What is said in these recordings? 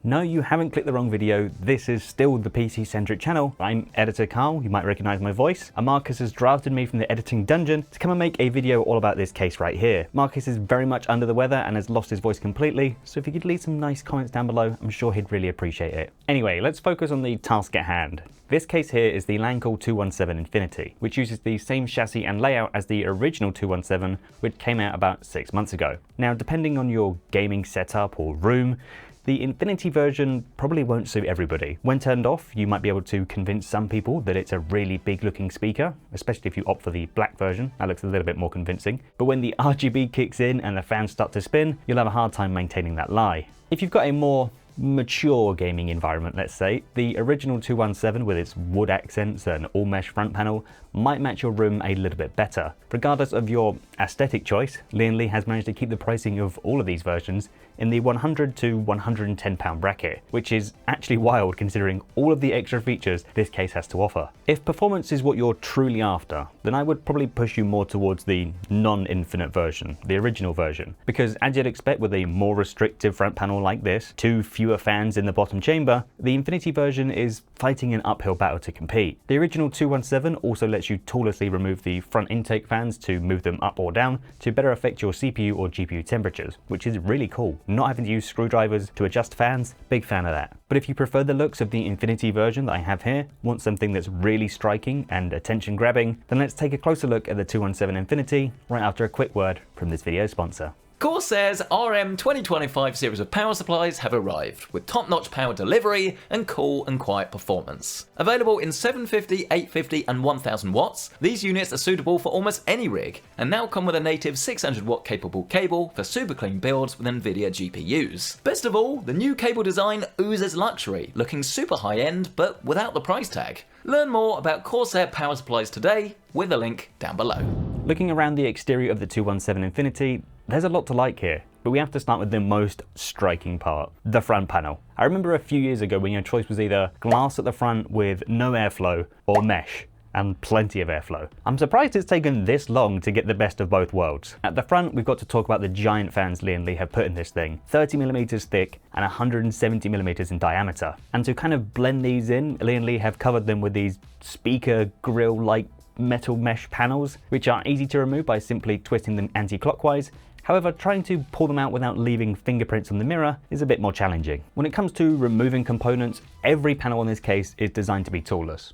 No, you haven't clicked the wrong video. This is still the PC Centric channel. I'm editor Carl, you might recognize my voice, and Marcus has drafted me from the editing dungeon to come and make a video all about this case right here. Marcus is very much under the weather and has lost his voice completely, so if you could leave some nice comments down below, I'm sure he'd really appreciate it. Anyway, let's focus on the task at hand. This case here is the Lancool 217 Infinity, which uses the same chassis and layout as the original 217, which came out about 6 months ago. Now, depending on your gaming setup or room, the Infinity version probably won't suit everybody. When turned off, you might be able to convince some people that it's a really big looking speaker, especially if you opt for the black version. That looks a little bit more convincing. But when the RGB kicks in and the fans start to spin, you'll have a hard time maintaining that lie. If you've got a more mature gaming environment, let's say, the original 217 with its wood accents and all mesh front panel might match your room a little bit better. Regardless of your aesthetic choice, Lee has managed to keep the pricing of all of these versions in the £100 to £110 bracket, which is actually wild considering all of the extra features this case has to offer. If performance is what you're truly after, then I would probably push you more towards the non-infinite version, the original version, because as you'd expect with a more restrictive front panel like this, two fewer fans in the bottom chamber, the Infinity version is fighting an uphill battle to compete. The original 217 also lets you toollessly remove the front intake fans to move them up or down to better affect your CPU or GPU temperatures, which is really cool. Not having to use screwdrivers to adjust fans, big fan of that. But if you prefer the looks of the Infinity version that I have here, want something that's really striking and attention grabbing, then let's take a closer look at the 217 Infinity right after a quick word from this video sponsor. Corsair's RM 2025 series of power supplies have arrived, with top-notch power delivery and cool and quiet performance. Available in 750, 850 and 1000 watts, these units are suitable for almost any rig, and now come with a native 600 watt capable cable for super clean builds with NVIDIA GPUs. Best of all, the new cable design oozes luxury, looking super high-end but without the price tag. Learn more about Corsair power supplies today with a link down below. Looking around the exterior of the 217 Infinity, there's a lot to like here, but we have to start with the most striking part, the front panel. I remember a few years ago when your choice was either glass at the front with no airflow or mesh and plenty of airflow. I'm surprised it's taken this long to get the best of both worlds. At the front, we've got to talk about the giant fans Lee have put in this thing, 30mm thick and 170mm in diameter. And to kind of blend these in, Lee have covered them with these speaker grill-like metal mesh panels, which are easy to remove by simply twisting them anti-clockwise. However, trying to pull them out without leaving fingerprints on the mirror is a bit more challenging. When it comes to removing components, every panel in this case is designed to be toolless.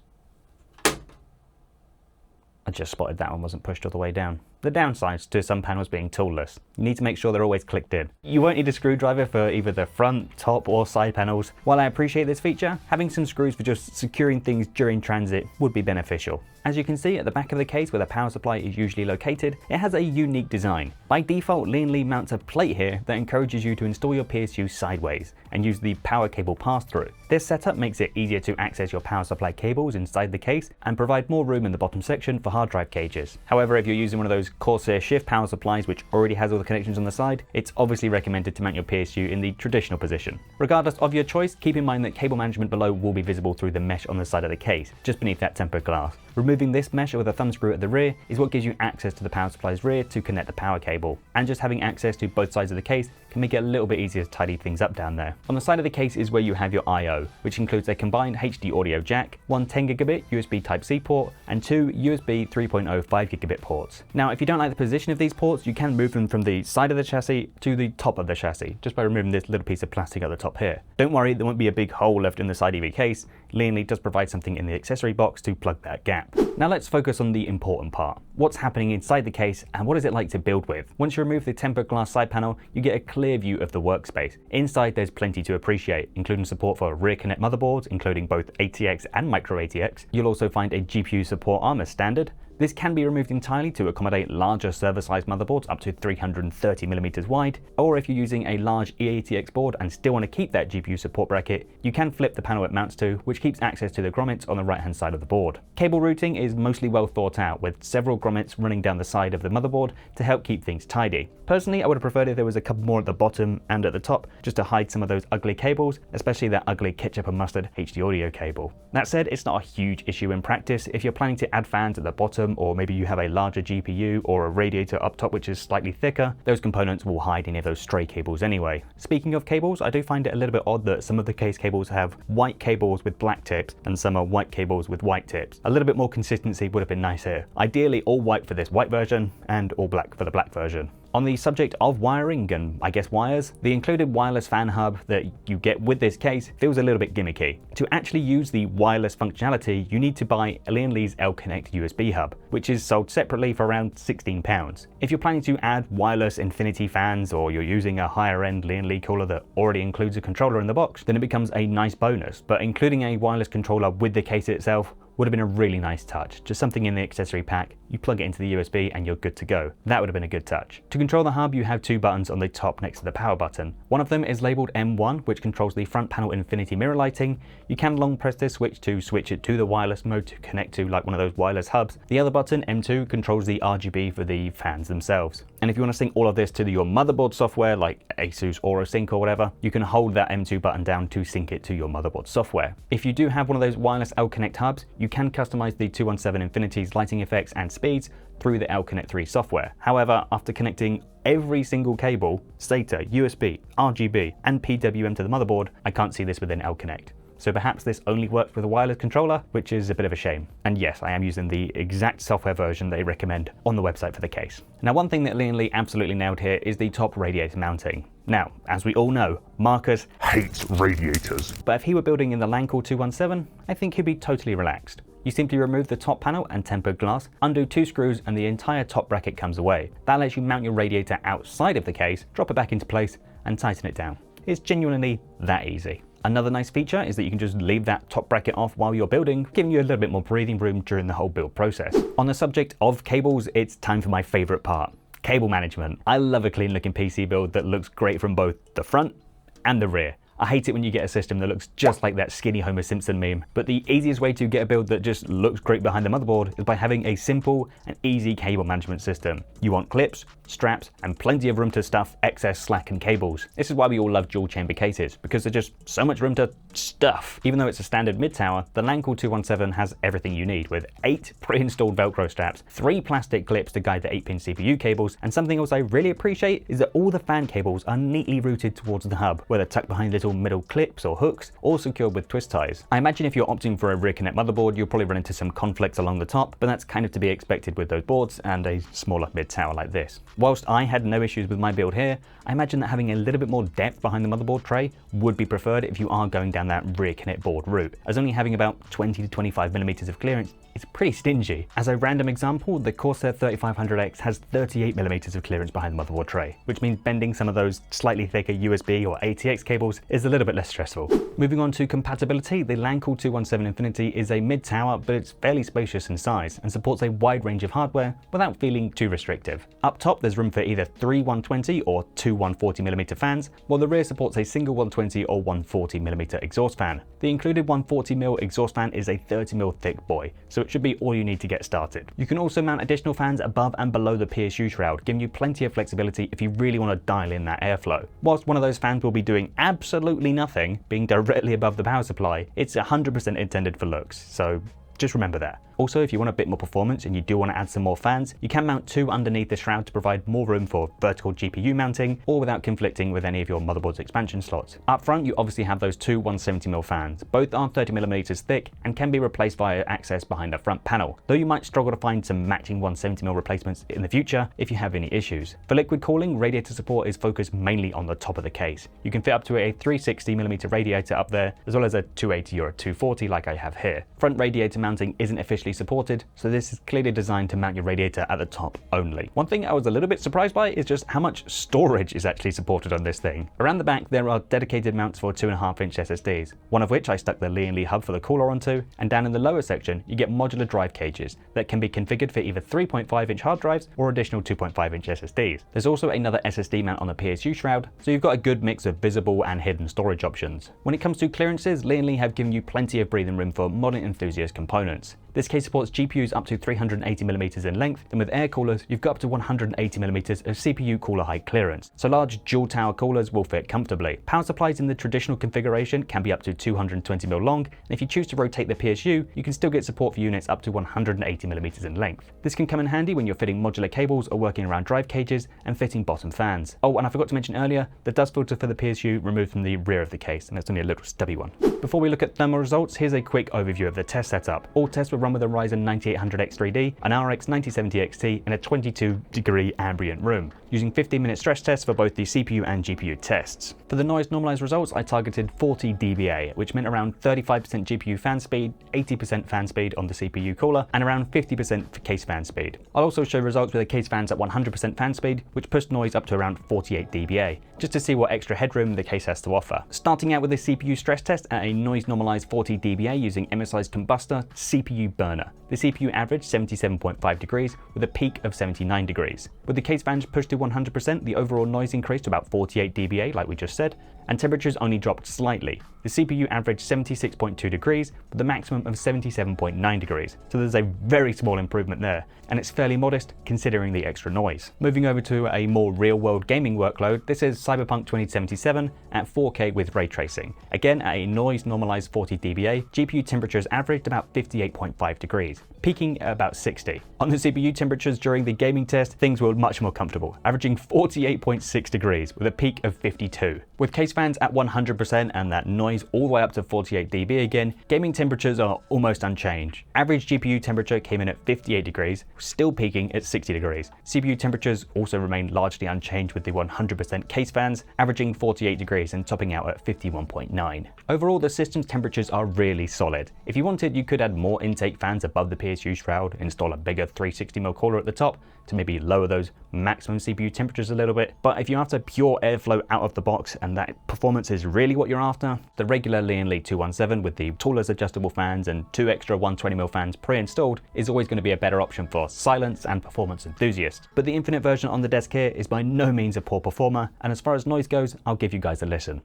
I just spotted that one wasn't pushed all the way down. The downsides to some panels being toolless: you need to make sure they're always clicked in. You won't need a screwdriver for either the front, top or side panels. While I appreciate this feature, having some screws for just securing things during transit would be beneficial. As you can see at the back of the case where the power supply is usually located, it has a unique design. By default, Lee mounts a plate here that encourages you to install your PSU sideways and use the power cable pass-through. This setup makes it easier to access your power supply cables inside the case and provide more room in the bottom section for hard drive cages. However, if you're using one of those Corsair Shift power supplies which already has all the connections on the side, it's obviously recommended to mount your PSU in the traditional position. Regardless of your choice, keep in mind that cable management below will be visible through the mesh on the side of the case, just beneath that tempered glass. Removing this mesh with a thumb screw at the rear is what gives you access to the power supply's rear to connect the power cable, and just having access to both sides of the case can make it a little bit easier to tidy things up down there. On the side of the case is where you have your I/O, which includes a combined HD audio jack, one 10GB USB Type-C port, and two USB 3.0 5GB ports. Now, if you don't like the position of these ports, you can move them from the side of the chassis to the top of the chassis, just by removing this little piece of plastic at the top here. Don't worry, there won't be a big hole left in the side of your case. Lee does provide something in the accessory box to plug that gap. Now let's focus on the important part. What's happening inside the case and what is it like to build with? Once you remove the tempered glass side panel, you get a clear view of the workspace. Inside there's plenty to appreciate, including support for rear connect motherboards, including both ATX and micro ATX. You'll also find a GPU support arm as standard. This can be removed entirely to accommodate larger server-sized motherboards up to 330mm wide, or if you're using a large eATX board and still want to keep that GPU support bracket, you can flip the panel it mounts to, which keeps access to the grommets on the right-hand side of the board. Cable routing is mostly well thought out, with several grommets running down the side of the motherboard to help keep things tidy. Personally, I would have preferred if there was a couple more at the bottom and at the top, just to hide some of those ugly cables, especially that ugly ketchup and mustard HD audio cable. That said, it's not a huge issue in practice if you're planning to add fans at the bottom system, or maybe you have a larger GPU or a radiator up top which is slightly thicker, those components will hide any of those stray cables anyway. Speaking of cables, I do find it a little bit odd that some of the case cables have white cables with black tips and some are white cables with white tips. A little bit more consistency would have been nice here. Ideally all white for this white version and all black for the black version. On the subject of wiring and I guess wires, the included wireless fan hub that you get with this case feels a little bit gimmicky. To actually use the wireless functionality, you need to buy Lian Li's L-Connect USB hub, which is sold separately for around £16. If you're planning to add wireless infinity fans or you're using a higher end Lian Li cooler that already includes a controller in the box, then it becomes a nice bonus. But including a wireless controller with the case itself would have been a really nice touch. Just something in the accessory pack, you plug it into the USB and you're good to go. That would have been a good touch. To control the hub, you have two buttons on the top next to the power button. One of them is labeled M1, which controls the front panel infinity mirror lighting. You can long press this switch to switch it to the wireless mode to connect to like one of those wireless hubs. The other button, M2, controls the RGB for the fans themselves. And if you want to sync all of this to your motherboard software like Asus AuroSync or whatever, you can hold that M2 button down to sync it to your motherboard software. If you do have one of those wireless L-Connect hubs, you can customize the 217 Infinity's lighting effects and speeds through the L-Connect 3 software. However, after connecting every single cable, SATA, USB, RGB, and PWM to the motherboard, I can't see this within L-Connect. So perhaps this only works with a wireless controller, which is a bit of a shame. And yes, I am using the exact software version they recommend on the website for the case. Now, one thing that Lian Li absolutely nailed here is the top radiator mounting. Now, as we all know, Marcus hates radiators. But if he were building in the Lancool 217, I think he'd be totally relaxed. You simply remove the top panel and tempered glass, undo 2 screws, and the entire top bracket comes away. That lets you mount your radiator outside of the case, drop it back into place, and tighten it down. It's genuinely that easy. Another nice feature is that you can just leave that top bracket off while you're building, giving you a little bit more breathing room during the whole build process. On the subject of cables, it's time for my favorite part, cable management. I love a clean looking PC build that looks great from both the front and the rear. I hate it when you get a system that looks just like that skinny Homer Simpson meme, but the easiest way to get a build that just looks great behind the motherboard is by having a simple and easy cable management system. You want clips, straps, and plenty of room to stuff excess slack and cables. This is why we all love dual chamber cases, because there's just so much room to stuff. Even though it's a standard mid-tower, the Lancool 217 has everything you need, with 8 pre-installed Velcro straps, 3 plastic clips to guide the 8-pin CPU cables, and something else I really appreciate is that all the fan cables are neatly routed towards the hub, whether tucked behind little middle clips or hooks, or secured with twist ties. I imagine if you're opting for a rear connect motherboard, you'll probably run into some conflicts along the top, but that's kind of to be expected with those boards and a smaller mid-tower like this. Whilst I had no issues with my build here, I imagine that having a little bit more depth behind the motherboard tray would be preferred if you are going down that rear connect board route, as only having about 20 to 25 millimeters of clearance is pretty stingy. As a random example, the Corsair 3500X has 38 millimeters of clearance behind the motherboard tray, which means bending some of those slightly thicker USB or ATX cables is a little bit less stressful. Moving on to compatibility, the Lancool 217 Infinity is a mid-tower, but it's fairly spacious in size and supports a wide range of hardware without feeling too restrictive. Up top, there's room for either 3 120 or 2 140mm fans, while the rear supports a single 120 or 140mm exhaust fan. The included 140mm exhaust fan is a 30mm thick boy, so it should be all you need to get started. You can also mount additional fans above and below the PSU shroud, giving you plenty of flexibility if you really want to dial in that airflow. Whilst one of those fans will be doing absolutely nothing, being directly above the power supply, it's 100% intended for looks, so just remember that. Also, if you want a bit more performance and you do want to add some more fans, you can mount 2 underneath the shroud to provide more room for vertical GPU mounting, or without conflicting with any of your motherboard's expansion slots. Up front, you obviously have those 2 170mm fans. Both are 30mm thick and can be replaced via access behind the front panel, though you might struggle to find some matching 170mm replacements in the future if you have any issues. For liquid cooling, radiator support is focused mainly on the top of the case. You can fit up to a 360mm radiator up there, as well as a 280 or a 240 like I have here. Front radiator mounting isn't officially supported, so this is clearly designed to mount your radiator at the top only. One thing I was a little bit surprised by is just how much storage is actually supported on this thing. Around the back, there are dedicated mounts for 2.5-inch SSDs, one of which I stuck the Lian Li hub for the cooler onto, and down in the lower section, you get modular drive cages that can be configured for either 3.5-inch hard drives or additional 2.5-inch SSDs. There's also another SSD mount on the PSU shroud, so you've got a good mix of visible and hidden storage options. When it comes to clearances, Lian Li have given you plenty of breathing room for modern enthusiast components. This case supports GPUs up to 380mm in length, and with air coolers, you've got up to 180mm of CPU cooler height clearance, so large dual tower coolers will fit comfortably. Power supplies in the traditional configuration can be up to 220mm long, and if you choose to rotate the PSU, you can still get support for units up to 180mm in length. This can come in handy when you're fitting modular cables or working around drive cages and fitting bottom fans. Oh, and I forgot to mention earlier, the dust filter for the PSU removed from the rear of the case, and it's only a little stubby one. Before we look at thermal results, here's a quick overview of the test setup. All tests were run with a Ryzen 9800X 3D, an RX 9070 XT, in a 22-degree ambient room, using 15-minute stress tests for both the CPU and GPU tests. For the noise normalized results, I targeted 40 dBA, which meant around 35% GPU fan speed, 80% fan speed on the CPU cooler, and around 50% for case fan speed. I'll also show results with the case fans at 100% fan speed, which pushed noise up to around 48 dBA, just to see what extra headroom the case has to offer. Starting out with the CPU stress test at a noise normalized 40 dBA using MSI's Combustor CPU burner. The CPU averaged 77.5 degrees with a peak of 79 degrees. With the case fans pushed to 100%, the overall noise increased to about 48 dBA, like we just said, and temperatures only dropped slightly. The CPU averaged 76.2 degrees with a maximum of 77.9 degrees, so there's a very small improvement there, and it's fairly modest considering the extra noise. Moving over to a more real-world gaming workload, this is Cyberpunk 2077 at 4K with ray tracing. Again, at a noise normalized 40 dBA, GPU temperatures averaged about 58.5 degrees, peaking at about 60. On the CPU temperatures during the gaming test, things were much more comfortable, averaging 48.6 degrees with a peak of 52. With case fans at 100% and that noise all the way up to 48 dB again, gaming temperatures are almost unchanged. Average GPU temperature came in at 58 degrees, still peaking at 60 degrees. CPU temperatures also remained largely unchanged with the 100% case fans, averaging 48 degrees and topping out at 51.9. Overall, the system's temperatures are really solid. If you wanted, you could add more intake fans above the PSU shroud, install a bigger 360mm cooler at the top to maybe lower those maximum CPU temperatures a little bit. But if you're after pure airflow out of the box and that performance is really what you're after, the regular Lian Li 217 with the tallest adjustable fans and 2 extra 120mm fans pre-installed is always going to be a better option for silence and performance enthusiasts. But the Infinite version on the desk here is by no means a poor performer, and as far as noise goes, I'll give you guys a listen.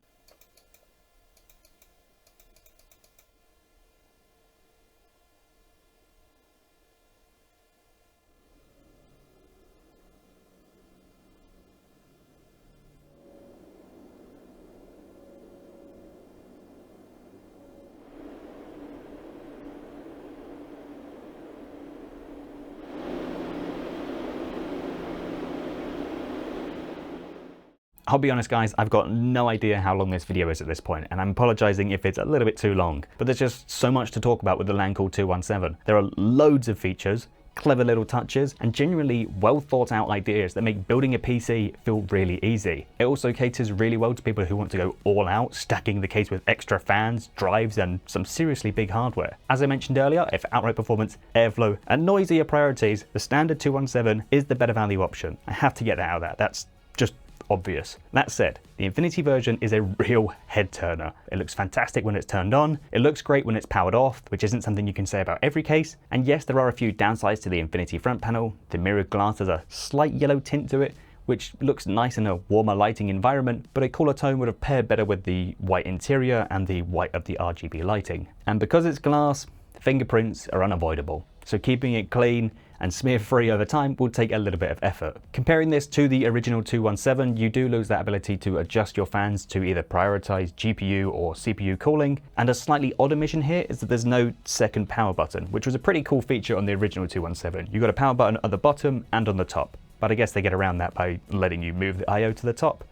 I'll be honest guys, I've got no idea how long this video is at this point, and I'm apologizing if it's a little bit too long, but there's just so much to talk about with the Lancool 217. There are loads of features, clever little touches, and genuinely well thought out ideas that make building a PC feel really easy. It also caters really well to people who want to go all out, stacking the case with extra fans, drives, and some seriously big hardware. As I mentioned earlier, if outright performance, airflow, and noise are your priorities, the standard 217 is the better value option. I have to get that out of that. That's just obvious. That said, the Infinity version is a real head turner. It looks fantastic when it's turned on, it looks great when it's powered off, which isn't something you can say about every case, and yes, there are a few downsides to the Infinity front panel. The mirrored glass has a slight yellow tint to it, which looks nice in a warmer lighting environment, but a cooler tone would have paired better with the white interior and the white of the RGB lighting. And because it's glass, fingerprints are unavoidable, so keeping it clean and smear-free over time will take a little bit of effort. Comparing this to the original 217, you do lose that ability to adjust your fans to either prioritize GPU or CPU cooling, and a slightly odd omission here is that there's no second power button, which was a pretty cool feature on the original 217. You got a power button at the bottom and on the top, but I guess they get around that by letting you move the I/O to the top.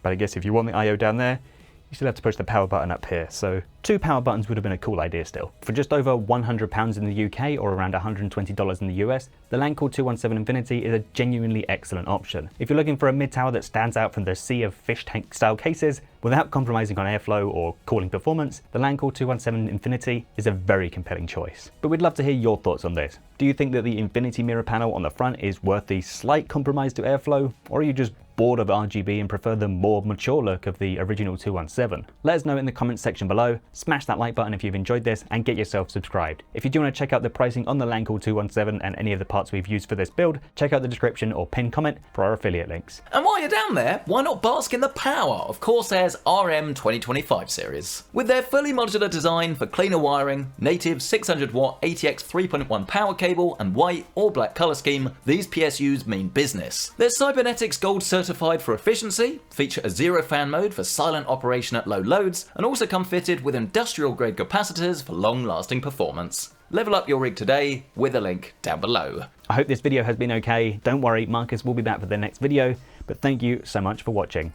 But I guess if you want the I/O down there, you still have to push the power button up here, so 2 power buttons would have been a cool idea still. For just over £100 in the UK or around $120 in the US, the Lancool 217 Infinity is a genuinely excellent option. If you're looking for a mid-tower that stands out from the sea of fish tank style cases without compromising on airflow or cooling performance, the Lancool 217 Infinity is a very compelling choice. But we'd love to hear your thoughts on this. Do you think that the Infinity mirror panel on the front is worth the slight compromise to airflow, or are you just bored of RGB and prefer the more mature look of the original 217? Let us know in the comments section below, smash that like button if you've enjoyed this, and get yourself subscribed. If you do want to check out the pricing on the Lancool 217 and any of the parts we've used for this build, check out the description or pinned comment for our affiliate links. And while you're down there, why not bask in the power of Corsair's RM 2025 series? With their fully modular design for cleaner wiring, native 600-watt ATX 3.1 power cable, and white or black color scheme, these PSUs mean business. They're Cybernetics Gold certified for efficiency, feature a zero fan mode for silent operation at low loads, and also come fitted with industrial grade capacitors for long lasting performance. Level up your rig today with a link down below. I hope this video has been okay. Don't worry, Marcus will be back for the next video, but thank you so much for watching.